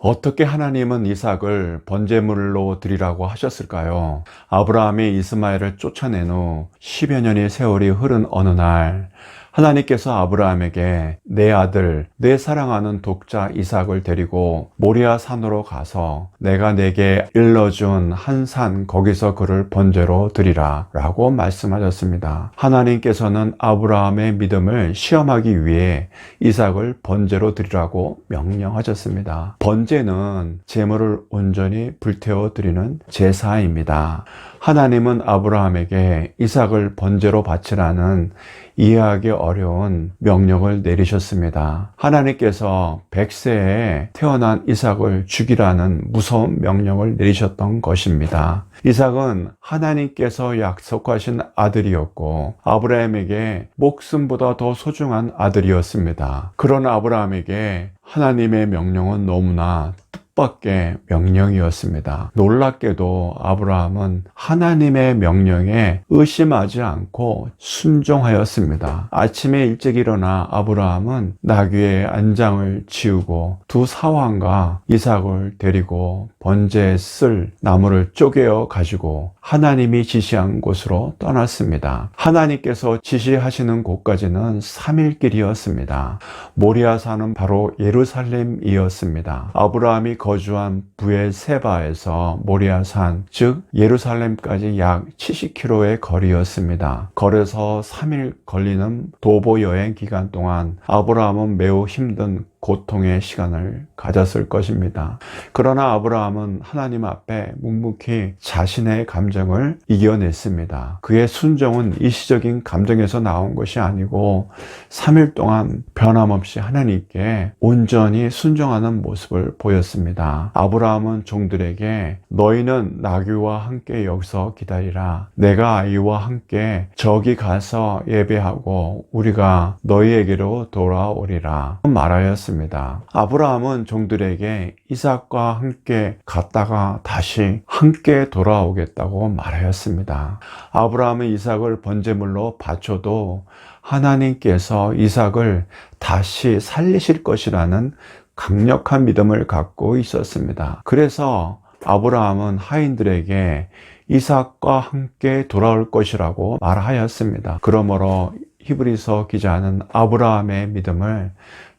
어떻게 하나님은 이삭을 번제물로 드리라고 하셨을까요? 아브라함이 이스마엘을 쫓아낸 후 10여 년의 세월이 흐른 어느 날, 하나님께서 아브라함에게 내 아들, 내 사랑하는 독자 이삭을 데리고 모리아 산으로 가서 내가 내게 일러준 한 산 거기서 그를 번제로 드리라 라고 말씀하셨습니다. 하나님께서는 아브라함의 믿음을 시험하기 위해 이삭을 번제로 드리라고 명령하셨습니다. 번제는 제물을 온전히 불태워 드리는 제사입니다. 하나님은 아브라함에게 이삭을 번제로 바치라는 이해하기 어려운 명령을 내리셨습니다. 하나님께서 100세에 태어난 이삭을 죽이라는 무서운 명령을 내리셨던 것입니다. 이삭은 하나님께서 약속하신 아들이었고 아브라함에게 목숨보다 더 소중한 아들이었습니다. 그런 아브라함에게 하나님의 명령은 너무나 뜻밖의 명령이었습니다. 놀랍게도 아브라함은 하나님의 명령에 의심하지 않고 순종하였습니다. 아침에 일찍 일어나 아브라함은 나귀의 안장을 치우고 두 사환과 이삭을 데리고 번제에 쓸 나무를 쪼개어 가지고 하나님이 지시한 곳으로 떠났습니다. 하나님께서 지시하시는 곳까지는 3일 길이었습니다. 모리아산은 바로 예루살렘이었습니다. 아브라함이 거주한 부엘세바에서 모리아산, 즉 예루살렘까지 약 70km의 거리였습니다. 걸어서 3일 걸리는 도보 여행 기간 동안 아브라함은 매우 힘든 고통의 시간을 가졌을 것입니다. 그러나 아브라함은 하나님 앞에 묵묵히 자신의 감정을 이겨냈습니다. 그의 순종은 일시적인 감정에서 나온 것이 아니고 3일 동안 변함없이 하나님께 온전히 순종하는 모습을 보였습니다. 아브라함은 종들에게 너희는 나귀와 함께 여기서 기다리라. 내가 아이와 함께 저기 가서 예배하고 우리가 너희에게로 돌아오리라 말하였습니다. 아브라함은 종들에게 이삭과 함께 갔다가 다시 함께 돌아오겠다고 말하였습니다. 아브라함은 이삭을 번제물로 바쳐도 하나님께서 이삭을 다시 살리실 것이라는 강력한 믿음을 갖고 있었습니다. 그래서 아브라함은 하인들에게 이삭과 함께 돌아올 것이라고 말하였습니다. 그러므로 히브리서 기자는 아브라함의 믿음을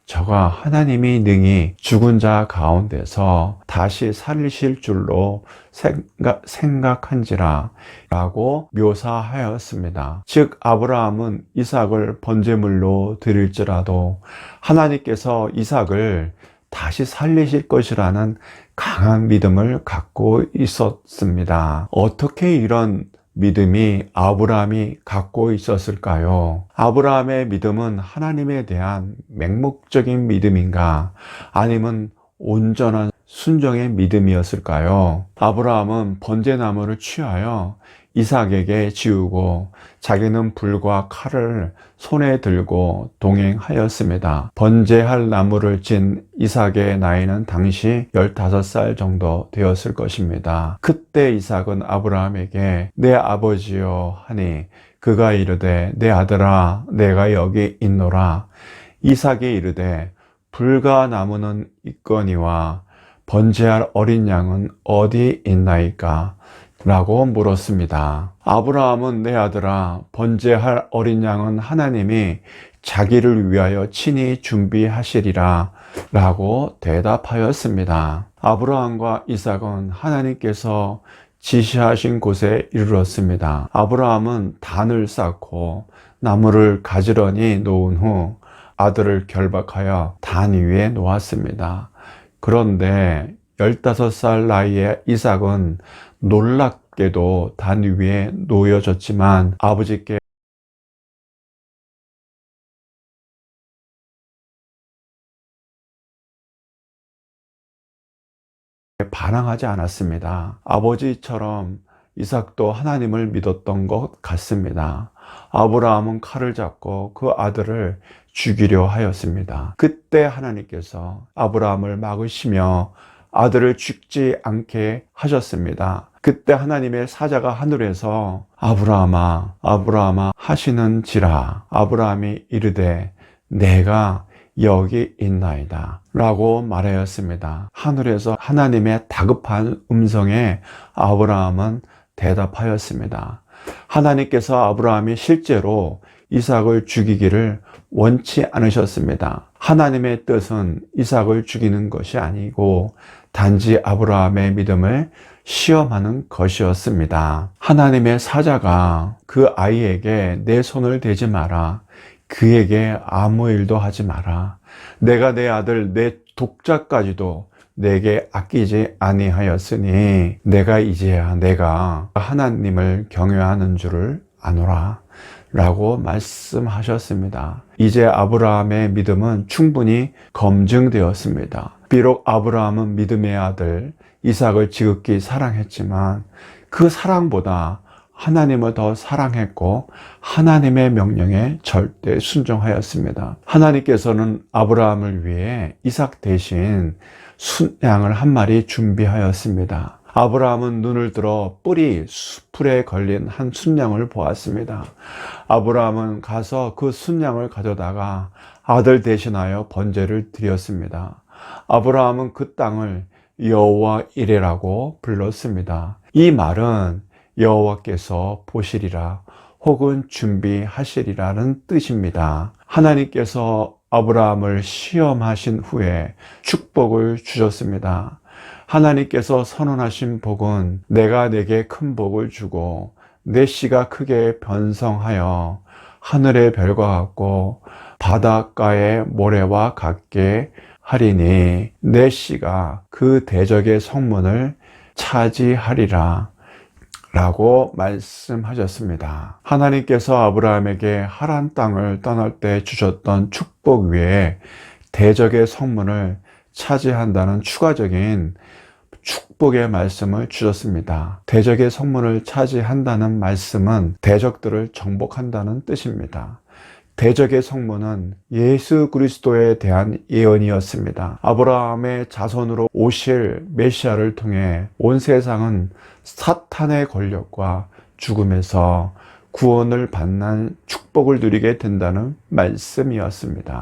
저가 하나님이 능히 죽은 자 가운데서 다시 살리실 줄로 생각한지라 라고 묘사하였습니다. 즉 아브라함은 이삭을 번제물로 드릴지라도 하나님께서 이삭을 다시 살리실 것이라는 강한 믿음을 갖고 있었습니다. 어떻게 이런 믿음이 아브라함이 갖고 있었을까요? 아브라함의 믿음은 하나님에 대한 맹목적인 믿음인가? 아니면 온전한 순종의 믿음이었을까요? 아브라함은 번제나무를 취하여 이삭에게 지우고 자기는 불과 칼을 손에 들고 동행하였습니다. 번제할 나무를 진 이삭의 나이는 당시 15살 정도 되었을 것입니다. 그때 이삭은 아브라함에게 내 아버지여 하니 그가 이르되 내 아들아 내가 여기 있노라. 이삭이 이르되 불과 나무는 있거니와 번제할 어린 양은 어디 있나이까? 라고 물었습니다. 아브라함은 내 아들아 번제할 어린 양은 하나님이 자기를 위하여 친히 준비하시리라 라고 대답하였습니다. 아브라함과 이삭은 하나님께서 지시하신 곳에 이르렀습니다. 아브라함은 단을 쌓고 나무를 가지런히 놓은 후 아들을 결박하여 단 위에 놓았습니다. 그런데 15살 나이에 이삭은 놀랍게도 단 위에 놓여졌지만 아버지께 반항하지 않았습니다. 아버지처럼 이삭도 하나님을 믿었던 것 같습니다. 아브라함은 칼을 잡고 그 아들을 죽이려 하였습니다. 그때 하나님께서 아브라함을 막으시며 아들을 죽지 않게 하셨습니다. 그때 하나님의 사자가 하늘에서 아브라함아 아브라함아 하시는지라. 아브라함이 이르되 내가 여기 있나이다 라고 말하였습니다. 하늘에서 하나님의 다급한 음성에 아브라함은 대답하였습니다. 하나님께서 아브라함이 실제로 이삭을 죽이기를 원치 않으셨습니다. 하나님의 뜻은 이삭을 죽이는 것이 아니고 단지 아브라함의 믿음을 시험하는 것이었습니다. 하나님의 사자가 그 아이에게 내 손을 대지 마라. 그에게 아무 일도 하지 마라. 내가 내 아들 내 독자까지도 내게 아끼지 아니하였으니 내가 이제야 내가 하나님을 경외하는 줄을 아노라 라고 말씀하셨습니다. 이제 아브라함의 믿음은 충분히 검증되었습니다. 비록 아브라함은 믿음의 아들 이삭을 지극히 사랑했지만 그 사랑보다 하나님을 더 사랑했고 하나님의 명령에 절대 순종하였습니다. 하나님께서는 아브라함을 위해 이삭 대신 순양을 한 마리 준비하였습니다. 아브라함은 눈을 들어 뿔이 수풀에 걸린 한 순양을 보았습니다. 아브라함은 가서 그 순양을 가져다가 아들 대신하여 번제를 드렸습니다. 아브라함은 그 땅을 여호와 이레라고 불렀습니다. 이 말은 여호와께서 보시리라 혹은 준비하시리라는 뜻입니다. 하나님께서 아브라함을 시험하신 후에 축복을 주셨습니다. 하나님께서 선언하신 복은 내가 내게 큰 복을 주고 내 씨가 크게 변성하여 하늘의 별과 같고 바닷가의 모래와 같게 하리니 내 씨가 그 대적의 성문을 차지하리라 라고 말씀하셨습니다. 하나님께서 아브라함에게 하란 땅을 떠날 때 주셨던 축복 외에 대적의 성문을 차지한다는 추가적인 축복의 말씀을 주셨습니다. 대적의 성문을 차지한다는 말씀은 대적들을 정복한다는 뜻입니다. 대적의 성문은 예수 그리스도에 대한 예언이었습니다. 아브라함의 자손으로 오실 메시아를 통해 온 세상은 사탄의 권력과 죽음에서 구원을 받는 축복을 누리게 된다는 말씀이었습니다.